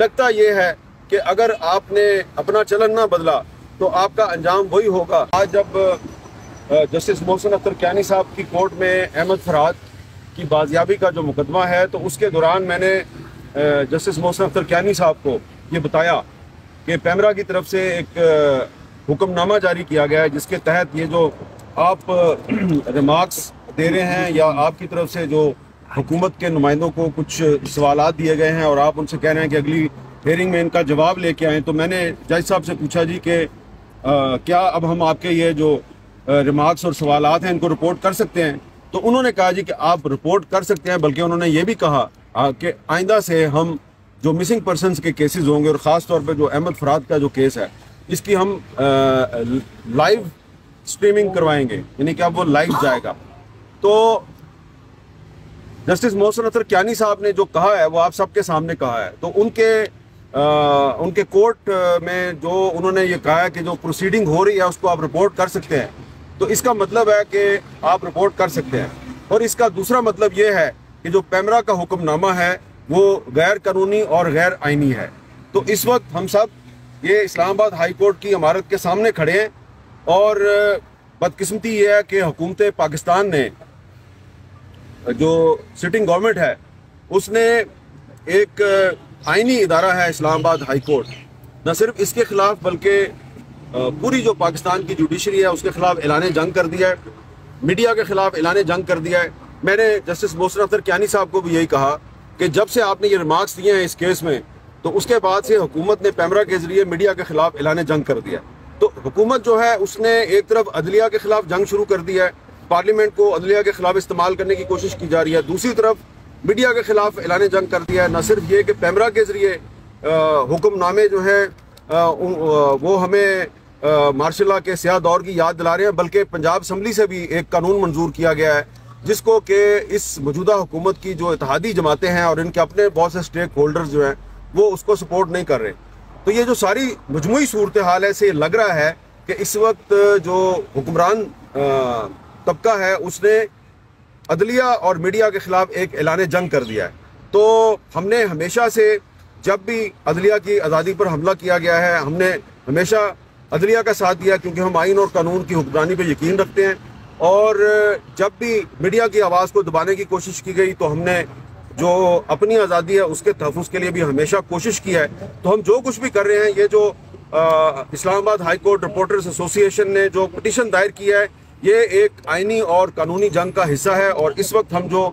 लगता ये है कि अगर आपने अपना चलन ना बदला तो आपका अंजाम वही होगा। आज जब जस्टिस मोहसिन अख्तर कियानी साहब की कोर्ट में अहमद फरहाद की बाजियाबी का जो मुकदमा है, तो उसके दौरान मैंने जस्टिस मोहसिन अख्तर कियानी साहब को ये बताया कि पैमरा की तरफ से एक हुक्मनामा जारी किया गया है, जिसके तहत ये जो आप रिमार्क्स दे रहे हैं या आपकी तरफ से जो हुकूमत के नुमाइंदों को कुछ सवालात दिए गए हैं और आप उनसे कह रहे हैं कि अगली हेयरिंग में इनका जवाब लेके आएँ, तो मैंने जज साहब से पूछा जी कि क्या अब हम आपके ये जो रिमार्क्स और सवालात हैं इनको रिपोर्ट कर सकते हैं? तो उन्होंने कहा जी कि आप रिपोर्ट कर सकते हैं, बल्कि उन्होंने ये भी कहा कि आइंदा से हम जो मिसिंग पर्सनस के केसेस होंगे और ख़ास तौर पे जो अहमद फरहाद का जो केस है इसकी हम लाइव स्ट्रीमिंग करवाएंगे, यानी कि अब वो लाइव जाएगा। तो जस्टिस मोहसिन अख्तर कियानी साहब ने जो कहा है वो आप सबके सामने कहा है। तो उनके कोर्ट में जो उन्होंने ये कहा है कि जो प्रोसीडिंग हो रही है उसको आप रिपोर्ट कर सकते हैं, तो इसका मतलब है कि आप रिपोर्ट कर सकते हैं। और इसका दूसरा मतलब ये है कि जो पैमरा का हुक्मनामा है वो गैर कानूनी और गैर आइनी है। तो इस वक्त हम सब ये इस्लामाबाद हाई कोर्ट की इमारत के सामने खड़े हैं और बदकिस्मती ये है कि हुकूमत पाकिस्तान ने, जो सिटिंग गवर्नमेंट है, उसने एक आइनी इदारा है इस्लामाबाद हाई कोर्ट, न सिर्फ इसके खिलाफ बल्कि पूरी जो पाकिस्तान की जुडिशरी है उसके खिलाफ ऐलान जंग कर दिया है, मीडिया के खिलाफ ऐलान जंग कर दिया है। मैंने जस्टिस मोहसिन अख्तर कियानी साहब को भी यही कहा कि जब से आपने ये रिमार्क्स दिए हैं इस केस में, तो उसके बाद से हुकूमत ने पैमरा के जरिए मीडिया के खिलाफ ऐलान जंग कर दिया। तो हुकूमत जो है उसने एक तरफ अदलिया के खिलाफ जंग शुरू कर दिया है, पार्लियामेंट को अदलिया के खिलाफ इस्तेमाल करने की कोशिश की जा रही है, दूसरी तरफ मीडिया के खिलाफ ऐलान जंग कर दिया है। न सिर्फ ये कि पैमरा के जरिए हुक्मनामे जो है वो हमें मार्शल लॉ के स्याह दौर की याद दिला रहे हैं, बल्कि पंजाब असम्बली से भी एक कानून मंजूर किया गया है जिसको कि इस मौजूदा हुकूमत की जो इत्तेहादी जमातें हैं और इनके अपने बहुत से स्टेक होल्डर्स जो हैं वो उसको सपोर्ट नहीं कर रहे। तो ये जो सारी मजमूई सूरत हाल है, इससे लग रहा है कि इस वक्त जो हुक्मरान तबका है उसने अदलिया और मीडिया के खिलाफ एक ऐलान जंग कर दिया है। तो हमने हमेशा से, जब भी अदलिया की आज़ादी पर हमला किया गया है, हमने हमेशा अदलिया का साथ दिया, क्योंकि हम आइन और कानून की हुक्मरानी पर यकीन रखते हैं। और जब भी मीडिया की आवाज़ को दबाने की कोशिश की गई तो हमने जो अपनी आज़ादी है उसके तहफ़्फ़ुज़ के लिए भी हमेशा कोशिश की है। तो हम जो कुछ भी कर रहे हैं, ये जो Islamabad high court reporters association ने जो पिटीशन दायर किया है, ये एक आइनी और कानूनी जंग का हिस्सा है। और इस वक्त हम जो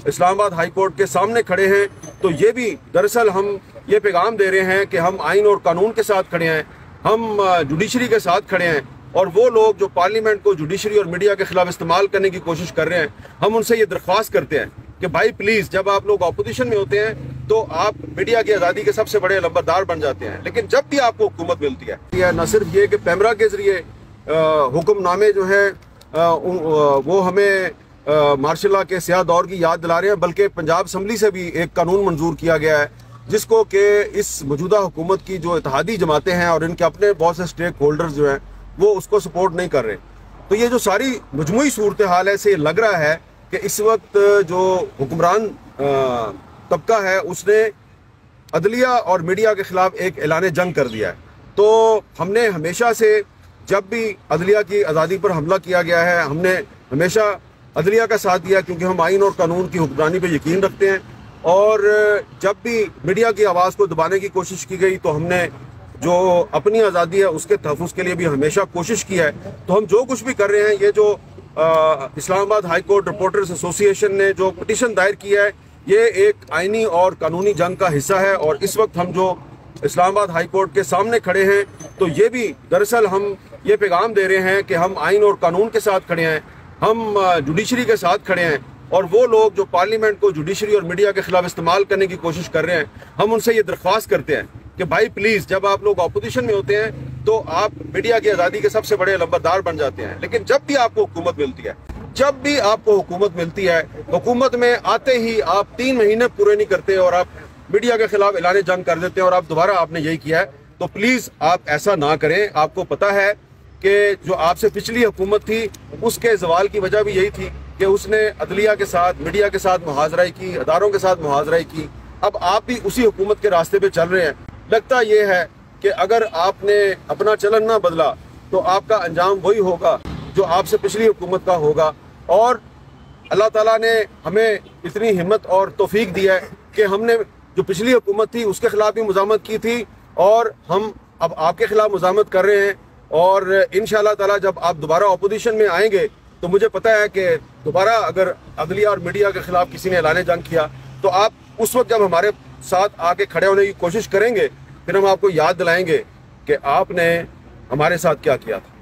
इस्लामाबाद हाई कोर्ट के सामने खड़े हैं, तो ये भी दरअसल हम ये पैगाम दे रहे हैं कि हम आइन और कानून के साथ खड़े हैं, हम जुडिशरी के साथ खड़े हैं। और वो लोग जो पार्लियामेंट को जुडिशरी और मीडिया के खिलाफ इस्तेमाल करने की कोशिश कर रहे हैं, हम उनसे ये दरख्वास्त करते हैं कि भाई प्लीज़, जब आप लोग अपोजिशन में होते हैं तो आप मीडिया की आज़ादी के सबसे बड़े लंबरदार बन जाते हैं, लेकिन जब भी आपको हुकूमत मिलती है, न सिर्फ ये कि पैमरा के जरिए हुक्मनामे जो है वो हमें मार्शल लॉ के स्याह दौर की याद दिला रहे हैं, बल्कि पंजाब असम्बली से भी एक कानून मंजूर किया गया है जिसको कि इस मौजूदा हुकूमत की जो इत्तेहादी जमातें हैं और इनके अपने बहुत से स्टेक होल्डर्स जो हैं वो उसको सपोर्ट नहीं कर रहे। तो ये जो सारी मजमूई सूरत हाल है, इससे लग रहा है कि इस वक्त जो हुक्मरान तबका है उसने अदलिया और मीडिया के खिलाफ एक ऐलान जंग कर दिया है। तो हमने हमेशा से, जब भी अदलिया की आज़ादी पर हमला किया गया है, हमने हमेशा अदलिया का साथ दिया, क्योंकि हम आइन और कानून की हुक्मरानी पर यकीन रखते हैं। और जब भी मीडिया की आवाज़ को दबाने की कोशिश की गई तो हमने जो अपनी आज़ादी है उसके तहफ़्फ़ुज़ के लिए भी हमेशा कोशिश की है। तो हम जो कुछ भी कर रहे हैं, ये जो Islamabad high court reporters association ने जो पिटीशन दायर किया है, ये एक आइनी और कानूनी जंग का हिस्सा है। और इस वक्त हम जो इस्लामाबाद हाई कोर्ट के सामने खड़े हैं, तो ये भी दरअसल हम ये पैगाम दे रहे हैं कि हम आइन और कानून के साथ खड़े हैं, हम जुडिशरी के साथ खड़े हैं। और वो लोग जो पार्लियामेंट को जुडिशरी और मीडिया के खिलाफ इस्तेमाल करने की कोशिश कर रहे हैं, हम उनसे ये दरख्वास्त करते हैं कि भाई प्लीज़, जब आप लोग अपोजिशन में होते हैं तो आप मीडिया की आज़ादी के सबसे बड़े लंबरदार बन जाते हैं, लेकिन जब भी आपको हुकूमत मिलती है, जब भी आपको हुकूमत मिलती है, हुकूमत में आते ही आप 3 महीने पूरे नहीं करते और आप मीडिया के खिलाफ ऐलान जंग कर देते हैं और आप दोबारा आपने यही किया है। तो प्लीज़ आप ऐसा ना करें। आपको पता है कि जो आपसे पिछली हुकूमत थी उसके जवाल की वजह भी यही थी कि उसने अदलिया के साथ, मीडिया के साथ मुहाजराई की, अदारों के साथ मुहाजराई की। अब आप भी उसी हुकूमत के रास्ते पे चल रहे हैं। लगता ये है कि अगर आपने अपना चलन ना बदला तो आपका अंजाम वही होगा जो आपसे पिछली हुकूमत का होगा। और अल्लाह ताला ने हमें इतनी हिम्मत और तौफीक दी है कि हमने जो पिछली हुकूमत थी उसके खिलाफ भी मुज़ामत की थी और हम अब आपके खिलाफ मुज़ामत कर रहे हैं। और इंशाअल्लाह ताला जब आप दोबारा अपोजिशन में आएंगे तो मुझे पता है कि दोबारा अगर अदलिया और मीडिया के खिलाफ किसी ने ऐलान जंग किया तो आप उस वक्त जब हमारे साथ आके खड़े होने की कोशिश करेंगे फिर हम आपको याद दिलाएंगे कि आपने हमारे साथ क्या किया था।